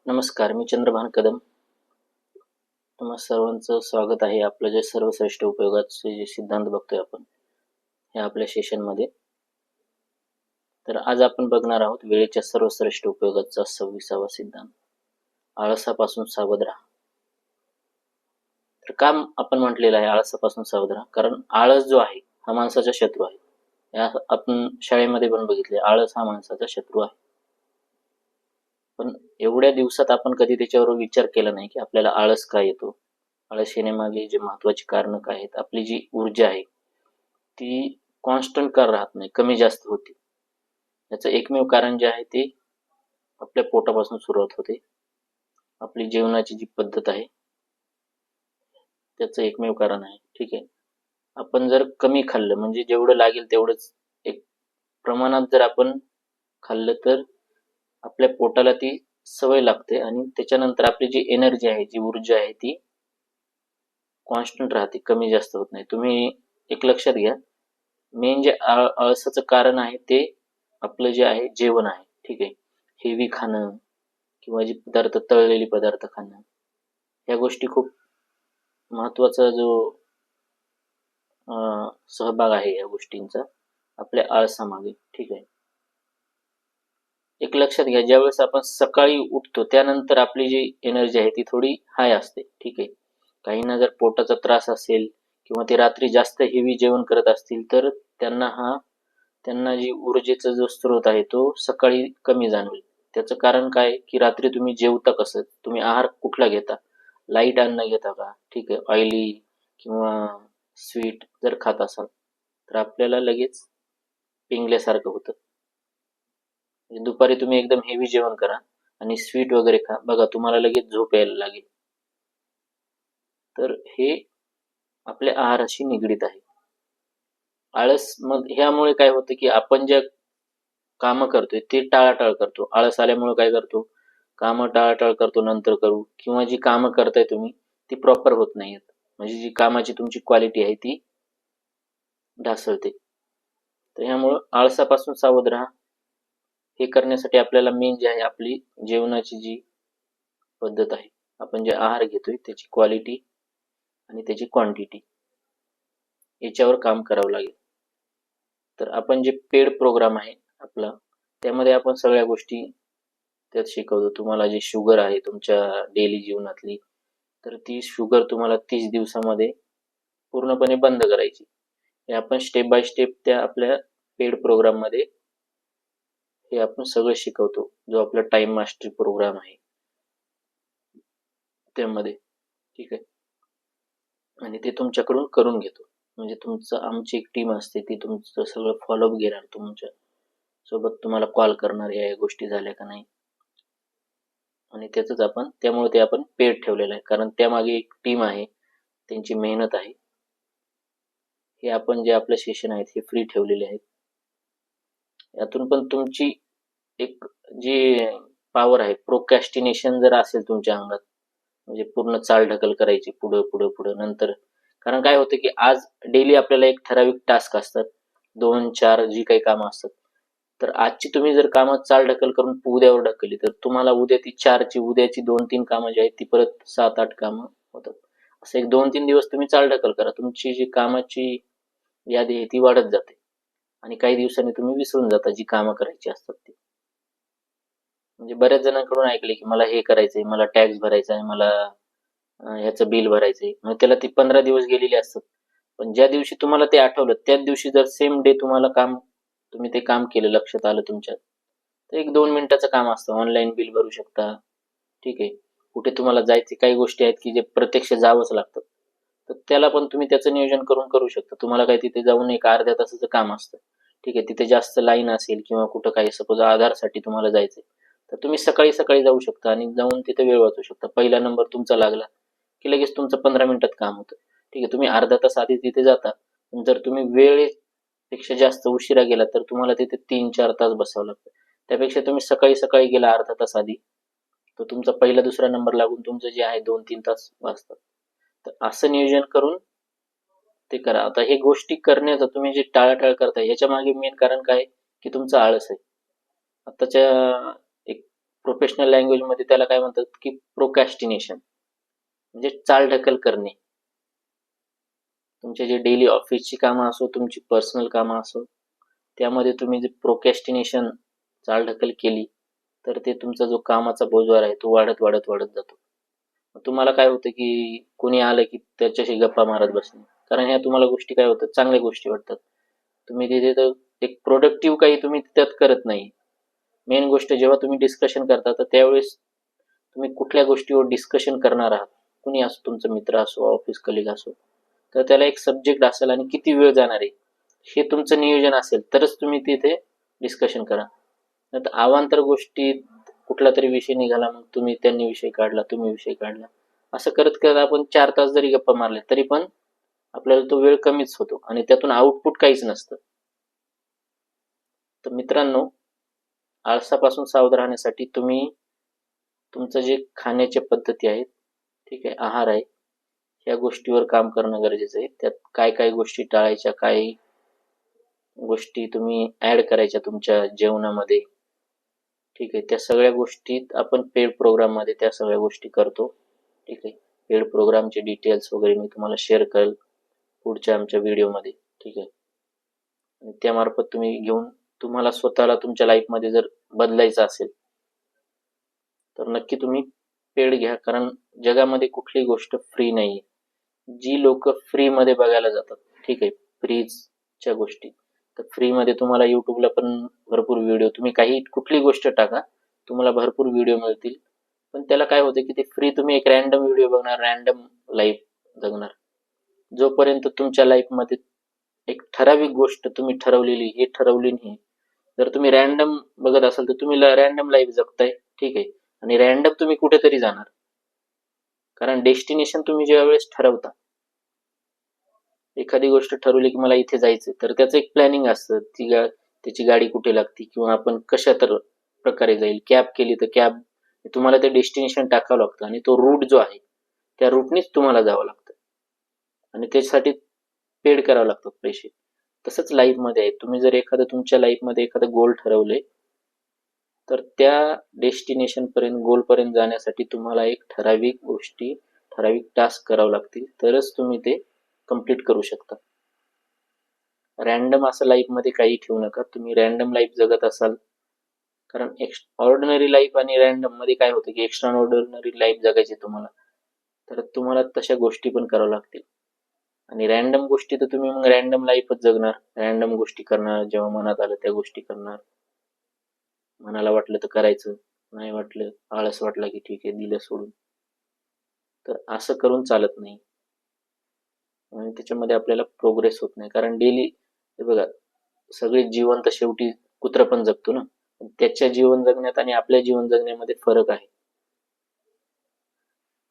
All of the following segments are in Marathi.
नमस्कार, मी चंद्रभान कदम. तुम्हा सर्वांचं स्वागत आहे. आपलं जे सर्वश्रेष्ठ उपयोगाचे जे सिद्धांत बघतोय आपण या आपल्या सेशनमध्ये. तर आज आपण बघणार आहोत वेळेच्या सर्वश्रेष्ठ उपयोगाचा 26वा सिद्धांत, आळसापासून सावध राहा. तर काम आपण म्हटलेलं आहे आळसापासून सावध राहा, कारण आळस जो आहे हा माणसाचा शत्रू आहे. या आपण शाळेमध्ये पण बघितले, आळस हा माणसाचा शत्रू आहे. पण एवढ्या दिवसात आपण कधी त्याच्यावर विचार केला नाही की आपल्याला आळस का येतो, आळस येण्यामागे जे महत्वाची कारण काय आहेत. आपली जी ऊर्जा आहे ती कॉन्स्टंट का राहत नाही, कमी जास्त होते. याचं एकमेव कारण जे आहे ते आपल्या पोटापासून सुरुवात होते. आपली जेवणाची जी पद्धत आहे त्याचं एकमेव कारण आहे. ठीक आहे, आपण जर कमी खाल्लं म्हणजे जेवढं लागेल तेवढंच एक प्रमाणात जर आपण खाल्लं तर आपल्या पोटाला ती सवय लागते आणि त्याच्यानंतर आपली जी एनर्जी आहे, जी ऊर्जा आहे ती कॉन्स्टंट राहते, कमी जास्त होत नाही. तुम्ही एक लक्षात घ्या, मेन जे आळसाचं कारण आहे ते आपलं जे आहे जेवण आहे. ठीक आहे, हेवी खाणं किंवा जे पदार्थ, तळलेले पदार्थ खाणं, या गोष्टी खूप महत्वाचा जो सहभाग आहे या गोष्टींचा आपल्या आळसामागे. ठीक आहे, एक लक्षात घ्या, ज्यावेळेस आपण सकाळी उठतो त्यानंतर आपली जी एनर्जी आहे ती थोडी हाय असते. ठीक आहे, काहींना जर पोटाचा त्रास असेल किंवा ते रात्री जास्त हेवी जेवण करत असतील तर त्यांना जी ऊर्जेचा जो स्रोत आहे तो सकाळी कमी जाणवेल. त्याचं कारण काय की रात्री तुम्ही जेवता कसं, तुम्ही आहार कुठला घेता, लाईट अन्न घेता का. ठीक आहे, ऑइली किंवा स्वीट जर खात असाल तर आपल्याला लगेच पिंगल्यासारखं होतं. दुपारी तुम्ही एकदम हेवी जेवण करा आणि स्वीट वगैरे खा, बघा तुम्हाला लगेच झोप यायला लागेल. तर हे आपल्या आहाराशी निगडीत आहे. आळस मग ह्यामुळे काय होतं की आपण ज्या कामं करतोय ते टाळाटाळ करतो. आळस आल्यामुळे काय करतो, कामं टाळाटाळ करतो, नंतर करू, किंवा जी कामं करताय तुम्ही ती प्रॉपर होत नाहीयेत, म्हणजे जी कामाची तुमची क्वालिटी आहे ती ढासळते. तर ह्यामुळं आळसापासून सावध राहा. हे करण्यासाठी आपल्याला मेन जे आहे आपली जेवणाची जी पद्धत आहे, आपण जे आहार घेतोय त्याची क्वालिटी आणि त्याची क्वांटिटी याच्यावर काम करावं लागेल. तर आपण जे पेड प्रोग्राम आहे आपला, त्यामध्ये आपण सगळ्या गोष्टी त्यात शिकवतो. तुम्हाला जी शुगर आहे तुमच्या डेली जीवनातली, तर ती शुगर तुम्हाला 30 दिवसामध्ये पूर्णपणे बंद करायची. हे आपण स्टेप बाय स्टेप त्या आपल्या पेड प्रोग्राम मध्ये हे आपण सगळं शिकवतो, जो आपला टाइम मास्टरी प्रोग्राम आहे त्यामध्ये. ठीक आहे, आणि ते तुमच्याकडून करून घेतो. म्हणजे तुमचं, आमची एक टीम असते ती तुमचं सगळं फॉलोअप घेणार, तुमच्या सोबत तुम्हाला कॉल करणार या गोष्टी झाल्या का नाही, आणि त्याच आपण त्यामुळे ते आपण पेड ठेवलेलं आहे, कारण त्यामागे एक टीम आहे, त्यांची मेहनत आहे. हे आपण जे आपले सेशन आहेत हे फ्री ठेवलेले आहेत. यातून पण तुमची एक जी पॉवर आहे, प्रोकॅस्टिनेशन जर असेल तुमच्या अंगात, म्हणजे पूर्ण चालढकल करायची पुढं पुढं पुढं नंतर, कारण काय होतं की आज डेली आपल्याला एक ठराविक टास्क असतात, 2-4 जी काही कामं असतात. तर आजची तुम्ही जर कामं चालढकल करून उद्यावर ढकलली तर तुम्हाला उद्या ती 4ची, उद्याची 2-3 कामं जी आहेत ती परत 7-8 कामं होतात. असं एक 2-3 दिवस तुम्ही चालढकल करा, तुमची जी कामाची यादी आहे ती वाढत जाते आणि काही दिवसांनी तुम्ही विसरून जाता जी कामं करायची असतात ती. म्हणजे बऱ्याच जणांकडून ऐकले की मला हे करायचंय, मला टॅक्स भरायचा आहे, मला ह्याचं बिल भरायचंय, मग त्याला ती 15 दिवस गेलेली असतात. पण ज्या दिवशी तुम्हाला ते आठवलं त्याच दिवशी जर सेम डे तुम्ही ते काम केलं, लक्षात आलं तुमच्या, तर एक 2 मिनिटाचं काम असतं, ऑनलाईन बिल भरू शकता. ठीक आहे, कुठे तुम्हाला जायचे काही गोष्टी आहेत की जे प्रत्यक्ष जावंच लागतं, तर त्याला पण तुम्ही त्याचं नियोजन करून करू शकता. तुम्हाला काय तिथे जाऊन एक अर्ध्या तासाचं काम असतं. ठीक आहे, तिथे जास्त लाईन असेल किंवा कुठं काही सपोज आधारसाठी तुम्हाला जायचंय, तर तुम्ही सकाळी सकाळी जाऊ शकता आणि जाऊन तिथे वेळ वाचू शकता. पहिला नंबर तुमचा लागला की लगेच तुमचं 15 मिनिटात काम होतं. ठीक आहे, तुम्ही अर्धा तास आधी तिथे जाता, जर तुम्ही वेळेपेक्षा जास्त उशिरा गेला तर तुम्हाला तिथे 3-4 तास बसावं लागतं. त्यापेक्षा तुम्ही सकाळी सकाळी गेला अर्धा तास आधी, तर तुमचा पहिला दुसरा नंबर लागून तुमचं जे आहे 2-3 तास वाचतात. तर असं नियोजन करून ते करा. आता हे गोष्टी करण्याचं तुम्ही जे टाळाटाळ करताय याच्या मागे मेन कारण काय की तुमचं आळस आहे. आताच्या एक प्रोफेशनल लँग्वेज मध्ये त्याला काय म्हणतात की प्रोकॅस्टिनेशन, म्हणजे चालढकल करणे. तुमचे जे डेली ऑफिसची कामं असो, तुमची पर्सनल कामं असो, त्यामध्ये तुम्ही जे प्रोकॅस्टिनेशन, चालढकल केली तर ते तुमचा जो कामाचा बोजवार आहे तो वाढत वाढत वाढत जातो. तुम्हाला काय होतं की कोणी आलं की त्याच्याशी गप्पा मारत बसणे, कारण ह्या तुम्हाला गोष्टी काय होतात, चांगल्या गोष्टी वाटतात. तुम्ही तिथे तर एक प्रोडक्टिव्ह काही तुम्ही त्यात करत नाही. मेन गोष्ट जेव्हा तुम्ही डिस्कशन करता तर त्यावेळेस तुम्ही कुठल्या गोष्टीवर डिस्कशन करणार आहात, कुणी असो, तुमचा मित्र असो, ऑफिस कलिग असो, तर त्याला एक सब्जेक्ट असेल आणि किती वेळ जाणार आहे हे तुमचं नियोजन असेल तरच तुम्ही तिथे डिस्कशन करा. नाहीतर अवांतर गोष्टीत कुठला तरी विषय निघाला, मग तुम्ही त्यांनी विषय काढला, तुम्ही विषय काढला, असं करत करत आपण 4 तास जरी गप्पा मारल्या तरी पण आपल्याला तो वेळ कमीच होतो आणि त्यातून आउटपुट काहीच नसतं. तर मित्रांनो, आळसापासून सावध राहण्यासाठी तुम्ही तुमचं जे खाण्याच्या पद्धती आहेत, ठीक आहे, आहार आहे, या गोष्टीवर काम करणं गरजेचं आहे. त्यात काय काय गोष्टी टाळायच्या, काय गोष्टी तुम्ही ऍड करायच्या तुमच्या जेवणामध्ये, ठीक आहे, त्या सगळ्या गोष्टीत आपण पेड प्रोग्राम मध्ये त्या सगळ्या गोष्टी करतो. ठीक आहे, पेड प्रोग्रामचे डिटेल्स वगैरे मी तुम्हाला शेअर करेल पुढच्या आमच्या व्हिडिओमध्ये. ठीक आहे, आणि त्यामार्फत तुम्ही घेऊन तुम्हाला स्वतःला तुमच्या लाईफमध्ये जर बदलायचं असेल तर नक्की तुम्ही पेड घ्या, कारण जगामध्ये कुठलीही गोष्ट फ्री नाही. जी लोक फ्री मध्ये बघायला जातात, ठीक आहे, फ्रीच्या गोष्टी, तर फ्री मध्ये तुम्हाला युट्यूबला पण भरपूर व्हिडिओ, तुम्ही काही कुठली गोष्ट टाका तुम्हाला भरपूर व्हिडिओ मिळतील. पण त्याला काय होतं की ते फ्री तुम्ही एक रॅन्डम व्हिडिओ बघणार, रॅन्डम लाईफ जगणार. जोपर्यंत तुमच्या लाईफमध्ये एक ठराविक गोष्ट तुम्ही ठरवलेली, हे ठरवली नाही, जर तुम्ही रॅन्डम बघत असाल तर तुम्ही रॅन्डम लाईफ जगताय. ठीक आहे, आणि रॅन्डम तुम्ही कुठेतरी जाणार, कारण डेस्टिनेशन तुम्ही ज्या वेळेस ठरवता, एखादी गोष्ट ठरवली की मला इथे जायचं, तर त्याचं एक प्लॅनिंग असतं, त्याची गाडी कुठे लागते किंवा आपण कशा तर प्रकारे जाईल. कॅब केली तर कॅब तुम्हाला ते डेस्टिनेशन टाकावं लागतं आणि तो रूट जो आहे त्या रूटनेच तुम्हाला जावं लागतं आणि त्याच्यासाठी पेड करावं लागतात पैसे. तसंच लाईफमध्ये आहे, तुम्ही जर एखादं तुमच्या लाईफमध्ये एखादं गोल ठरवले तर त्या डेस्टिनेशन पर्यंत, गोल पर्यंत जाण्यासाठी तुम्हाला एक ठराविक गोष्टी, ठराविक टास्क करावं लागतील, तरच तुम्ही ते कंप्लीट करू शकता. रॅन्डम असं लाईफमध्ये काही ठेवू नका. तुम्ही रॅन्डम लाईफ जगत असाल, कारण ऑर्डिनरी लाईफ आणि रॅन्डम मध्ये काय होतं की एक्स्ट्रा ऑर्डिनरी लाईफ जगायची तुम्हाला, तर तुम्हाला तशा गोष्टी पण कराव्या लागतील. आणि रॅन्डम गोष्टी तर तुम्ही मग रॅन्डम लाईफच जगणार, रॅन्डम गोष्टी करणार, जेव्हा मनात आलं त्या गोष्टी करणार. मनाला वाटलं तर करायचं, नाही वाटलं, आळस वाटला की ठीक आहे, दिलं सोडून. तर असं करून चालत नाही आणि त्याच्यामध्ये आपल्याला प्रोग्रेस होत नाही. कारण डेली हे बघा, सगळे जीवन तर शेवटी कुत्र पण जगतो ना, त्याच्या जीवन जगण्यात आणि आपल्या जीवन जगण्यामध्ये फरक आहे.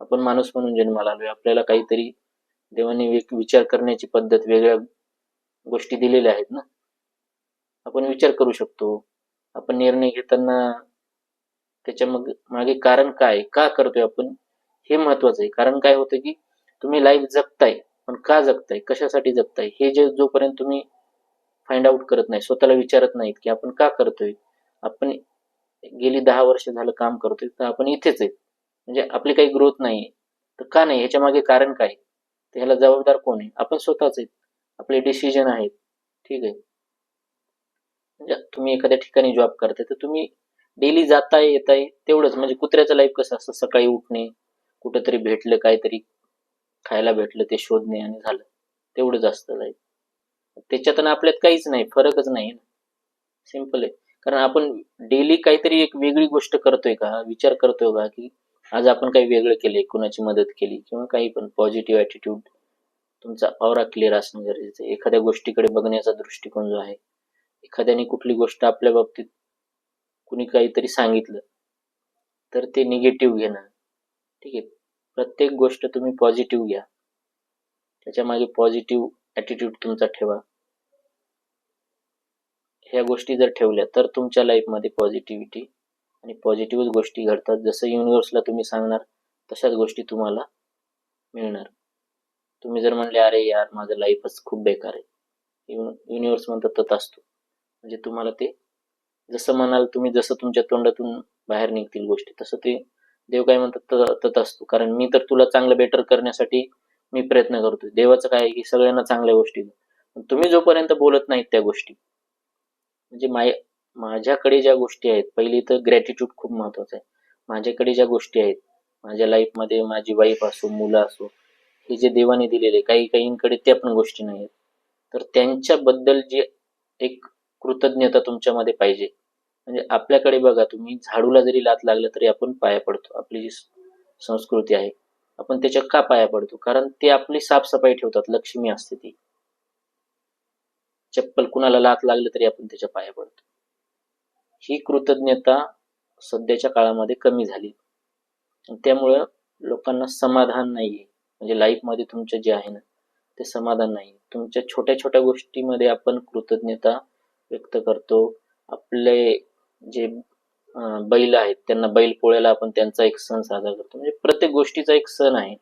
आपण माणूस म्हणून जन्माला आलोय, आपल्याला काहीतरी देवाने विचार करण्याची पद्धत, वेगळ्या गोष्टी दिलेल्या आहेत ना. आपण विचार करू शकतो, आपण निर्णय घेताना त्याच्या मग मागे कारण काय, का करतोय आपण, हे महत्वाचं आहे. कारण काय होतं की तुम्ही लाईफ जगताय, पण का जगताय, कशासाठी जगताय, हे जे जोपर्यंत तुम्ही फाइंड आउट करत नाही, स्वतःला विचारत नाहीत की आपण का करतोय, आपण गेली 10 वर्ष झालं काम करतोय तर आपण इथेच आहे, म्हणजे आपली काही ग्रोथ नाही, तर का नाही, ह्याच्या मागे कारण काय, तर ह्याला जबाबदार कोण आहे, आपण स्वतःच आहेत, आपले डिसिजन आहेत. ठीक आहे, म्हणजे तुम्ही एखाद्या ठिकाणी जॉब करताय तर तुम्ही डेली जाताय येताय तेवढंच, म्हणजे कुत्र्याचं लाईफ कसं असतं, सकाळी उठणे, कुठेतरी भेटलं काहीतरी खायला भेटलं ते शोधणे आणि झालं, तेवढंच असतं लाईफ. त्याच्यात आणि आपल्यात काहीच नाही, फरकच नाही, सिंपल आहे. कारण आपण डेली काहीतरी एक वेगळी गोष्ट करतोय का, विचार करतोय का की आज आपण काही वेगळं केलंय, कुणाची मदत केली किंवा काही पण, पॉझिटिव्ह ॲटिट्यूड, तुमचा ऑरा क्लिअर असणं गरजेचं आहे. एखाद्या गोष्टीकडे बघण्याचा दृष्टिकोन जो आहे, एखाद्याने कुठली गोष्ट आपल्या बाबतीत कुणी काहीतरी सांगितलं तर ते निगेटिव्ह घेणं, ठीक आहे, प्रत्येक गोष्ट तुम्ही पॉझिटिव्ह घ्या, त्याच्या मागे पॉझिटिव्ह ॲटिट्यूड तुमचा ठेवा. ह्या गोष्टी जर ठेवल्या तर तुमच्या लाईफमध्ये पॉझिटिव्हिटी आणि पॉझिटिव्ह गोष्टी घडतात. जसं युनिव्हर्सला तुम्ही सांगणार तशाच गोष्टी तुम्हाला मिळणार. तुम्ही जर म्हणले अरे यार माझं लाईफच खूप बेकार आहे, युनिव्हर्स म्हणतात तथास्तु, म्हणजे तुम्हाला ते जसं म्हणाल तुम्ही, जसं तुमच्या तोंडातून बाहेर निघतील गोष्टी, तसं ते देव काय म्हणतात तथास्तु. कारण मी तर तुला चांगलं बेटर करण्यासाठी मी प्रयत्न करतोय. देवाचं काय आहे की सगळ्यांना चांगल्या गोष्टी देतो. पण तुम्ही जोपर्यंत बोलत नाहीत त्या गोष्टी, म्हणजे माझ्याकडे ज्या गोष्टी आहेत, पहिली तर ग्रॅटिट्यूड खूप महत्वाचं आहे. माझ्याकडे ज्या गोष्टी आहेत, माझ्या लाईफमध्ये माझी वाईफ असो, मुलं असो, हे जे देवाने दिलेले, काही काहींकडे त्या पण गोष्टी नाही आहेत. तर त्यांच्याबद्दल जी एक कृतज्ञता तुमच्यामध्ये पाहिजे. म्हणजे आपल्याकडे बघा, तुम्ही झाडूला जरी लाथ लागलं तरी आपण पाया पडतो. आपली जी संस्कृती आहे, आपण त्याच्या का पाया पडतो? कारण ते आपली साफसफाई ठेवतात, लक्ष्मी असते ती. चप्पल कुणाला लाथ लागलं तरी आपण त्याच्या पाया पडतो. ही कृतज्ञता सध्याच्या काळामध्ये कमी झाली. त्यामुळं लोकांना समाधान नाहीये. म्हणजे लाईफमध्ये तुमच्या जे आहे ना, ते समाधान नाही. तुमच्या छोट्या छोट्या गोष्टीमध्ये आपण कृतज्ञता व्यक्त करतो. आपले जे बैल आहेत, त्यांना बैलपोळ्याला आपण त्यांचा एक सण साजरा करतो. म्हणजे प्रत्येक गोष्टीचा एक सण आहे.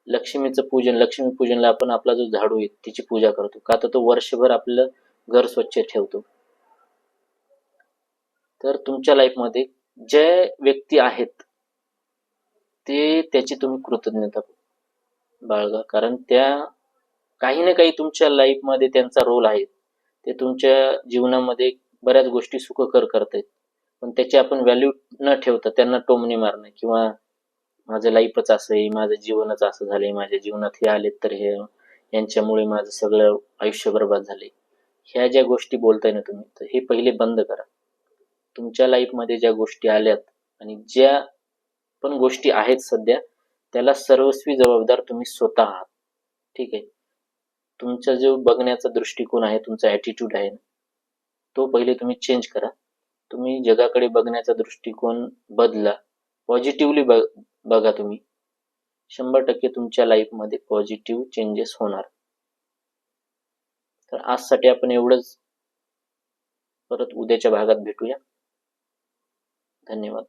लक्ष्मीचं पूजन, लक्ष्मीपूजनला आपण आपला जो झाडू आहे तिची पूजा करतो. का तर तो वर्षभर आपलं घर स्वच्छ ठेवतो. तर तुमच्या लाईफमध्ये जे व्यक्ती आहेत, ते त्याची तुम्ही कृतज्ञता बाळगा. कारण त्या काही ना काही तुमच्या लाईफमध्ये त्यांचा रोल आहे. ते तुमच्या जीवनामध्ये बऱ्याच गोष्टी सुखकर करतायत. पण त्याची आपण व्हॅल्यू न ठेवता त्यांना टोमणे मारणं किंवा माझं लाईफच असं आहे, माझं जीवनच असं झालंय, माझ्या जीवनात हे आलेत तर हे यांच्यामुळे माझं सगळं आयुष्य बरबाद झालंय. ह्या ज्या गोष्टी बोलताय ना तुम्ही, तर हे पहिले बंद करा. तुमच्या लाईफमध्ये ज्या गोष्टी आल्यात आणि ज्या पण गोष्टी आहेत सध्या, त्याला सर्वस्वी जबाबदार तुम्ही स्वतः आहात. ठीक आहे. तुमचा जो बघण्याचा दृष्टिकोन आहे, तुमचा ॲटिट्यूड आहे, तो पहिले तुम्ही चेंज करा. तुम्ही जगाकडे बघण्याचा दृष्टिकोन बदला. पॉझिटिव्हली बघा तुम्ही. 100% तुमच्या लाईफमध्ये पॉझिटिव्ह चेंजेस होणार. तर आजसाठी आपण एवढंच. परत उद्याच्या भागात भेटूया. धन्यवाद.